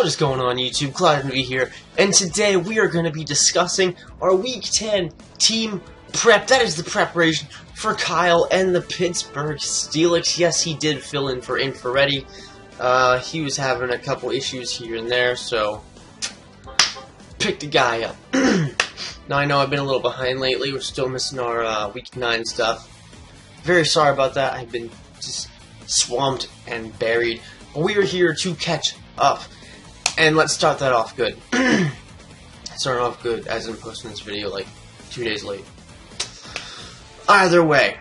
What is going on, YouTube? Glad to be here, and today we are going to be discussing our Week 10 team prep. That is the preparation for Kyle and the Pittsburgh Steelix. Yes, he did fill in for Infrareddy. He was having a couple issues here and there, so pick the guy up. Now, I know I've been a little behind lately. We're still missing our Week 9 stuff. Very sorry about that. I've been just swamped and buried. But we are here to catch up. And let's start that off good. Starting off good, as in posting this video like 2 days late. Either way,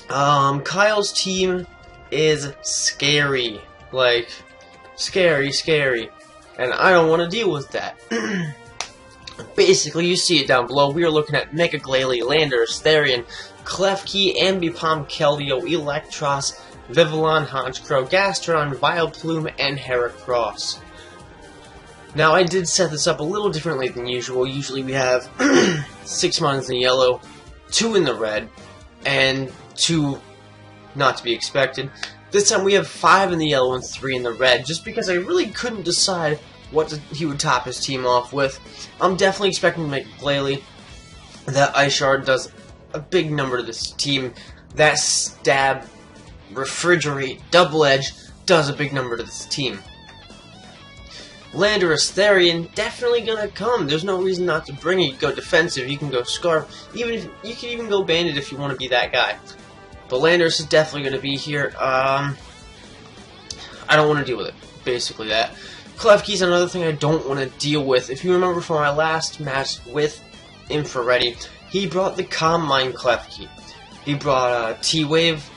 Kyle's team is scary. Like, scary. And I don't want to deal with that. Basically, you see it down below. We are looking at Mega Glalie, Lander, Therian, Klefki, Ambipom, Keldeo, Electros, Vivillon, Honchkrow, Gastrodon, Vileplume, and Heracross. Now, I did set this up a little differently than usual. Usually we have 6 mons in yellow, 2 in the red, and 2 not to be expected. This time we have 5 in the yellow and 3 in the red, just because I really couldn't decide what he would top his team off with. I'm definitely expecting to make Glalie. That Ice Shard does a big number to this team. That Stab, Refrigerate, Double Edge does a big number to this team. Landorus, Therian, definitely gonna come. There's no reason not to bring it. You can go defensive, you can go Scarf, even if you can even go Bandit if you want to be that guy. But Landorus is definitely gonna be here. I don't want to deal with it. Basically that. Klefki's another thing I don't want to deal with. If you remember from our last match with Infrareddy, he brought the Calm Mind Klefki. He brought T-Wave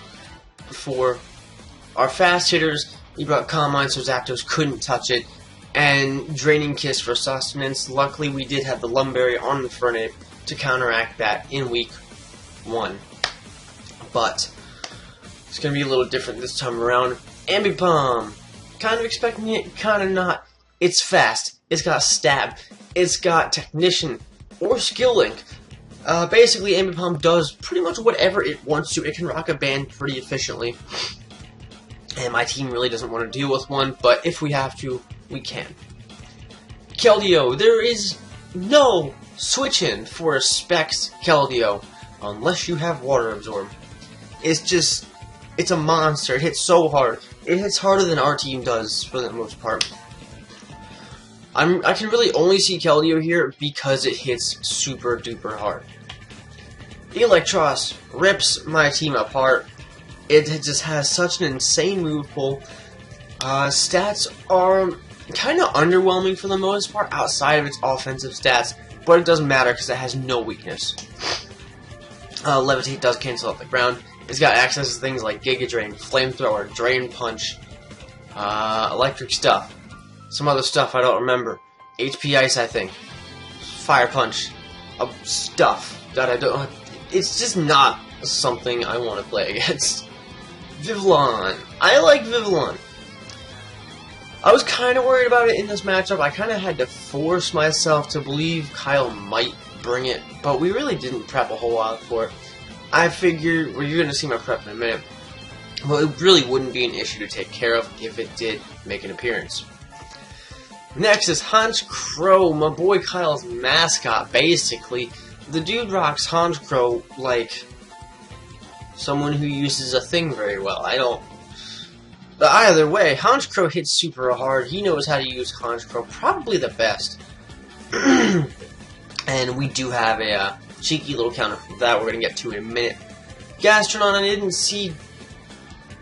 for our fast hitters. He brought Calm Mind so Zapdos couldn't touch it, and Draining Kiss for sustenance. Luckily, we did have the Lumberry on the Fernape to counteract that in Week 1. But it's going to be a little different this time around. Ambipom. Kind of expecting it, kind of not. It's fast. It's got Stab. It's got Technician or Skill Link. Basically, Ambipom does pretty much whatever it wants to. It can rock a band pretty efficiently. And my team really doesn't want to deal with one, but if we have to, we can. Keldeo, there is no switch-in for a Specs Keldeo unless you have Water Absorb. It's a monster. It hits so hard. It hits harder than our team does for the most part. I can really only see Keldeo here because it hits super duper hard. Electros rips my team apart. It just has such an insane move pool. Stats are kind of underwhelming for the most part outside of its offensive stats, but it doesn't matter because it has no weakness. Levitate does cancel out the ground. It's got access to things like Giga Drain, Flamethrower, Drain Punch, Electric Stuff, some other stuff I don't remember. HP Ice, I think. Fire Punch. Stuff that I don't... It's just not something I want to play against. Vivillon. I like Vivillon. I was kind of worried about it in this matchup. I kind of had to force myself to believe Kyle might bring it, but we really didn't prep a whole lot for it. I figured, well, you're going to see my prep in a minute, well, it really wouldn't be an issue to take care of if it did make an appearance. Next is Honchkrow, my boy Kyle's mascot, basically. The dude rocks Honchkrow like someone who uses a thing very well. But either way, Honchkrow hits super hard. He knows how to use Honchkrow probably the best. And we do have a cheeky little counter for that we're going to get to in a minute. Gastrodon, I didn't see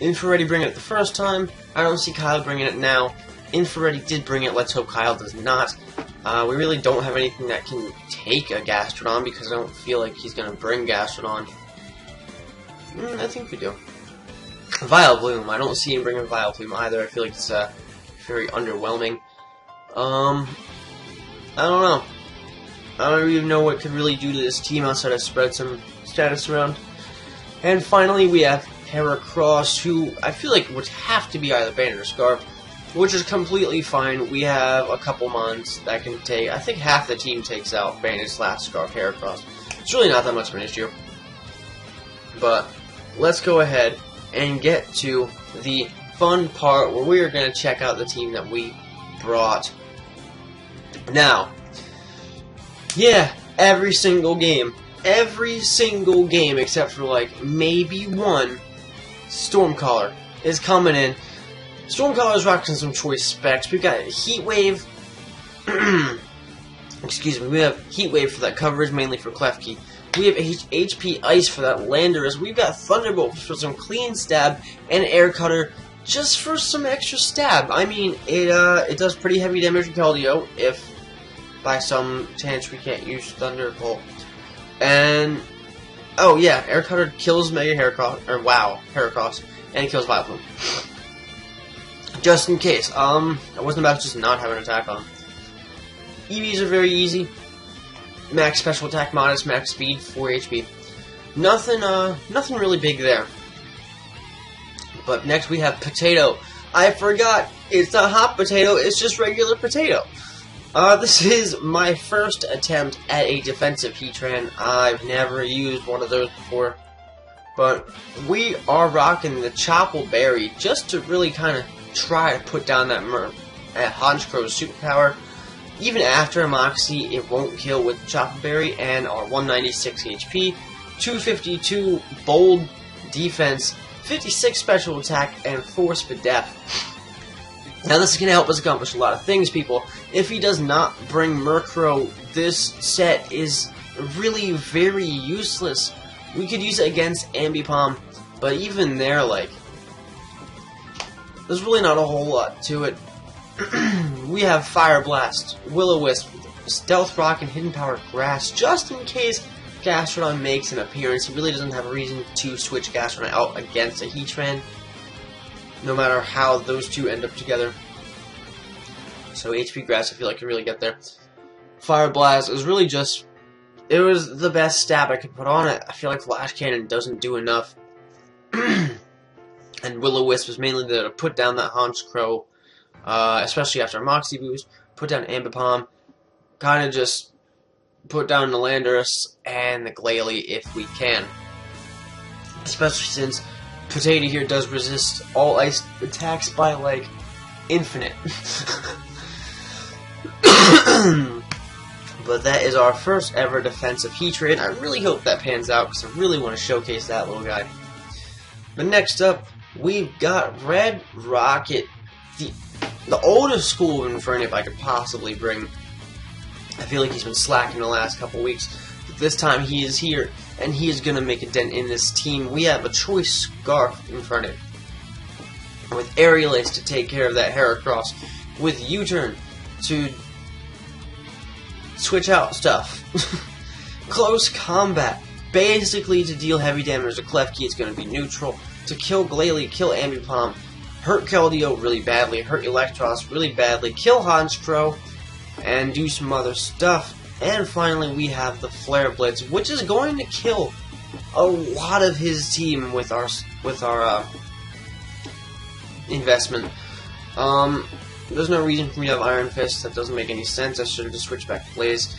Infrareddy bring it the first time. I don't see Kyle bringing it now. Infrareddy did bring it. Let's hope Kyle does not. We really don't have anything that can take a Gastrodon because I don't feel like he's going to bring Gastrodon. I think we do. Vileplume. I don't see him bringing Vileplume either. I feel like it's very underwhelming. I don't know. I don't even know what could really do to this team outside of spread some status around. And finally, we have Heracross, who I feel like would have to be either Bandit or Scarf, which is completely fine. We have a couple mons that can take, I think half the team takes out Bandit / Scarf Heracross. It's really not that much of an issue. But let's go ahead and get to the fun part where we are going to check out the team that we brought. Now, yeah, every single game except for like maybe one, Stormcaller is coming in. Stormcaller is rocking some choice specs. We've got Heat Wave. Excuse me. We have Heat Wave for that coverage, mainly for Klefki. We have HP Ice for that Landorus. We've got Thunderbolt for some clean stab, and Air Cutter just for some extra stab. I mean, it does pretty heavy damage to Keldeo if by some chance we can't use Thunderbolt. And oh yeah, Air Cutter kills Mega Heracross, or wow, Heracross, and it kills Vileplume. Just in case. I wasn't about to just not have an attack on. EVs are very easy. Max special attack, modest max speed, 4 HP. Nothing really big there. But next we have Potato. I forgot, it's not hot potato, it's just regular potato. This is my first attempt at a defensive Heatran. I've never used one of those before. But we are rocking the Chople Berry just to really kind of try to put down that Honchkro's superpower. Even after a Moxie, it won't kill with Chople Berry, and our 196 HP, 252 bold defense, 56 special attack, and 4 speed def. Now this is going to help us accomplish a lot of things, people. If he does not bring Murkrow, this set is really very useless. We could use it against Ambipom, but even there, like, there's really not a whole lot to it. We have Fire Blast, Will-O-Wisp, Stealth Rock, and Hidden Power Grass, just in case Gastrodon makes an appearance. He really doesn't have a reason to switch Gastrodon out against a Heatran, no matter how those two end up together. So HP Grass, I feel like, can really get there. Fire Blast is really just, it was the best stab I could put on it. I feel like Flash Cannon doesn't do enough. And Will-O-Wisp was mainly there to put down that Honchkrow, especially after a Moxie boost, put down Ambipom, kind of just put down the Landorus and the Glalie if we can. Especially since Potato here does resist all ice attacks by, like, infinite. But that is our first ever defensive Heatran. I really hope that pans out because I really want to showcase that little guy. But next up, we've got Red Rocket, the oldest school of Infernape I could possibly bring. I feel like he's been slacking the last couple weeks, but this time he is here, and he is going to make a dent in this team. We have a choice Scarf Infernape, with Aerial Ace to take care of that Heracross, with U-Turn to switch out stuff, Close Combat, basically to deal heavy damage to Klefki. It's going to be neutral, to kill Glalie, kill Ambipom, hurt Keldeo really badly, hurt Electros really badly, kill Honchkrow, and do some other stuff. And finally we have the Flare Blitz, which is going to kill a lot of his team with our investment. There's no reason for me to have Iron Fist. That doesn't make any sense. I should have just switched back to Blaze.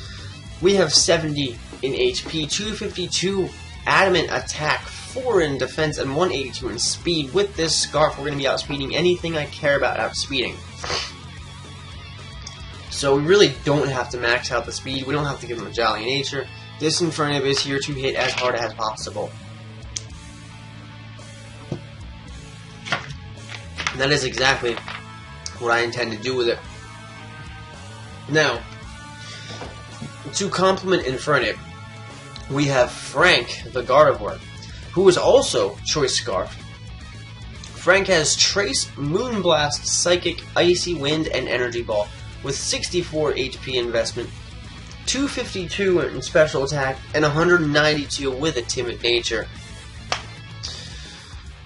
We have 70 in HP, 252 Adamant Attack, 4 in Defense, and 182 in Speed. With this Scarf, we're going to be outspeeding anything I care about outspeeding. So we really don't have to max out the speed. We don't have to give him a Jolly Nature. This Infernape is here to hit as hard as possible. And that is exactly what I intend to do with it. Now, to complement Infernape, we have Frank, the Gardevoir, who is also Choice Scarf. Frank has Trace, Moonblast, Psychic, Icy Wind, and Energy Ball, with 64 HP investment, 252 in special attack, and 192 with a Timid Nature.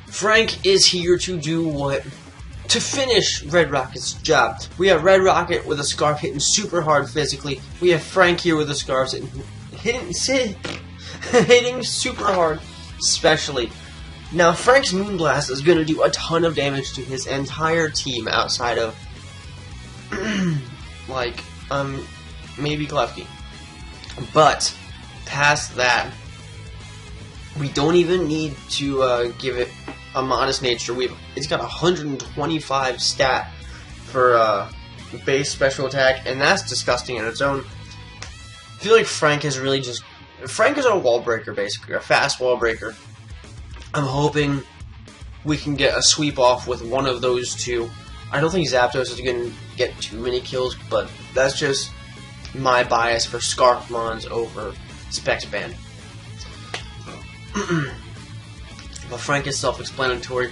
Frank is here to do what? To finish Red Rocket's job. We have Red Rocket with a Scarf hitting super hard physically. We have Frank here with a Scarf hitting super hard, especially. Now, Frank's Moonblast is going to do a ton of damage to his entire team outside of, like, maybe Klefki. But, past that, we don't even need to give it a modest nature. It's got 125 stat for base special attack, and that's disgusting in its own. I feel like Frank is really just... Frank is a wall breaker, basically, a fast wall breaker. I'm hoping we can get a sweep off with one of those two. I don't think Zapdos is going to get too many kills, but that's just my bias for Scarf Mons over Specs Band. But Frank is self-explanatory.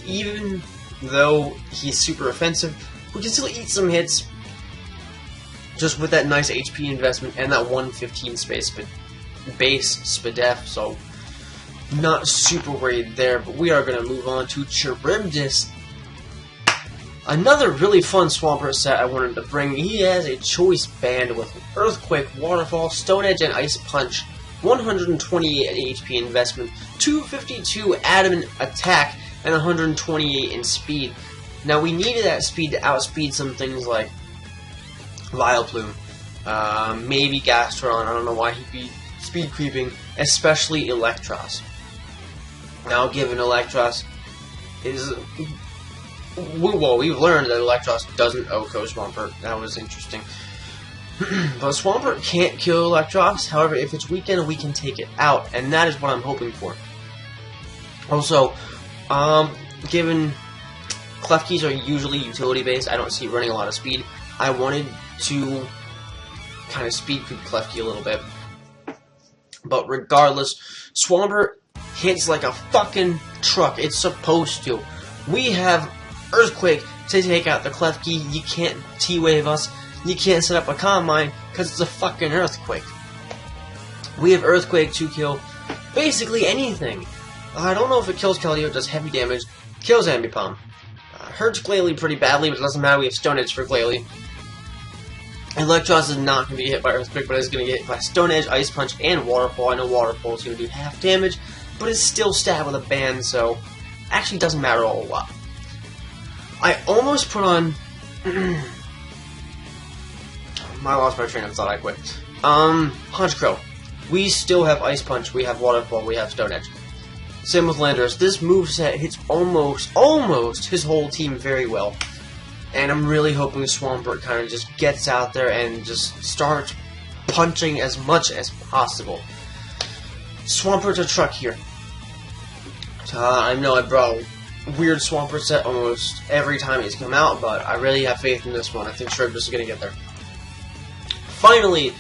Even though he's super offensive, we can still eat some hits just with that nice HP investment and that 115 base Spadef, so not super worried there. But we are going to move on to Charybdis. Another really fun Swampert set I wanted to bring. He has a choice band with Earthquake, Waterfall, Stone Edge, and Ice Punch. 128 HP investment, 252 adamant attack, and 128 in speed. Now we needed that speed to outspeed some things like Vileplume, maybe Gastron. I don't know why he'd be speed creeping, especially Electros. Now given Electros is... Well, we've learned that Electros doesn't OHKO Swampert. That was interesting. But Swampert can't kill Electros. However, if it's weakened, we can take it out, and that is what I'm hoping for. Also, given Klefkis are usually utility-based, I don't see running a lot of speed. I wanted to kind of speed creep Klefki a little bit. But regardless, Swampert hits like a fucking truck. It's supposed to. We have Earthquake to take out the Klefki. You can't T-Wave us. You can't set up a Combine because it's a fucking Earthquake. We have Earthquake to kill basically anything. I don't know if it kills Keldeo, does heavy damage, kills Ambipom. Hurts Glalie pretty badly, but it doesn't matter, we have Stone Edge for Glalie. Electros is not going to be hit by Earthquake, but it's going to get hit by Stone Edge, Ice Punch, and Waterfall. I know Waterfall is going to do half damage, but it's still stabbed with a band, so actually doesn't matter a whole lot. I almost put on... I lost my train of thought, I quit. Honchkrow. We still have Ice Punch, we have Waterfall, we have Stone Edge. Same with Landorus. This moveset hits almost his whole team very well. And I'm really hoping Swampert kind of just gets out there and just starts punching as much as possible. Swampert's a truck here. I know I brought a weird Swampert set almost every time he's come out, but I really have faith in this one. I think Charybdis is going to get there. Finally,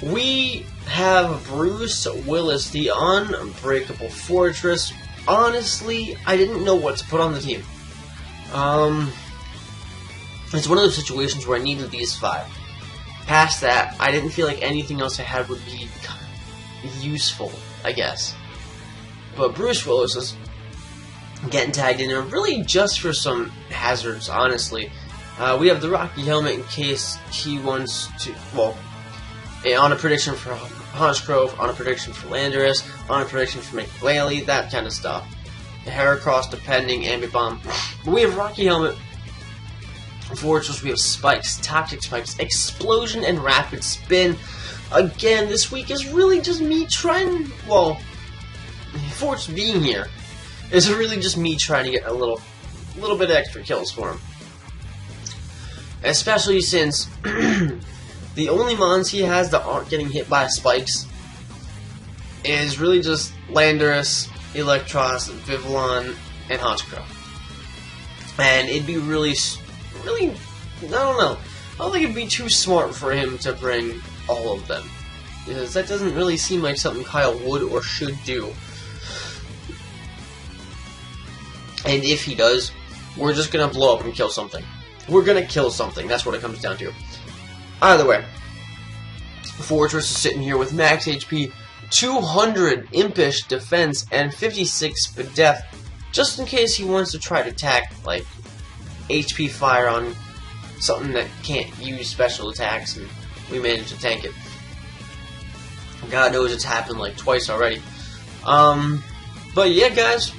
we have Bruce Willis, the Unbreakable Fortress. Honestly, I didn't know what to put on the team. It's one of those situations where I needed these 5. Past that, I didn't feel like anything else I had would be useful, I guess. But Bruce Willis is getting tagged in there really just for some hazards, honestly. We have the Rocky Helmet in case he wants to, well, on a prediction for Honchkrow, on a prediction for Landorus, on a prediction for McGlalie, that kind of stuff. The Heracross, depending, Ambipom. But we have Rocky Helmet, Fortress, we have Spikes, Toxic Spikes, Explosion, and Rapid Spin. Again, this week is really just me trying, well, Fortress being here is really just me trying to get a little bit extra kills for him. Especially since the only mons he has that aren't getting hit by spikes is really just Landorus, Electros, Vivillon, and Honchkrow. And it'd be really, I don't know. I don't think it'd be too smart for him to bring all of them, because that doesn't really seem like something Kyle would or should do. And if he does, we're just gonna blow up and kill something. We're gonna kill something. That's what it comes down to. Either way, Fortress is sitting here with max HP, 200 Impish defense, and 56 Spadef, just in case he wants to try to attack, like, HP fire on something that can't use special attacks, and we managed to tank it. God knows it's happened like twice already. But yeah, guys,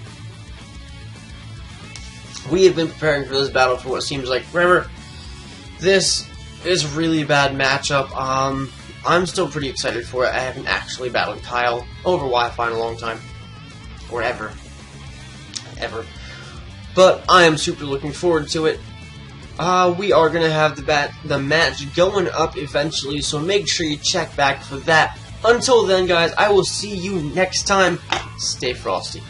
we have been preparing for this battle for what seems like forever. This is a really bad matchup. I'm still pretty excited for it. I haven't actually battled Kyle over Wi-Fi in a long time. Or ever. But I am super looking forward to it. we are going to have the match going up eventually, so make sure you check back for that. Until then, guys, I will see you next time. Stay frosty.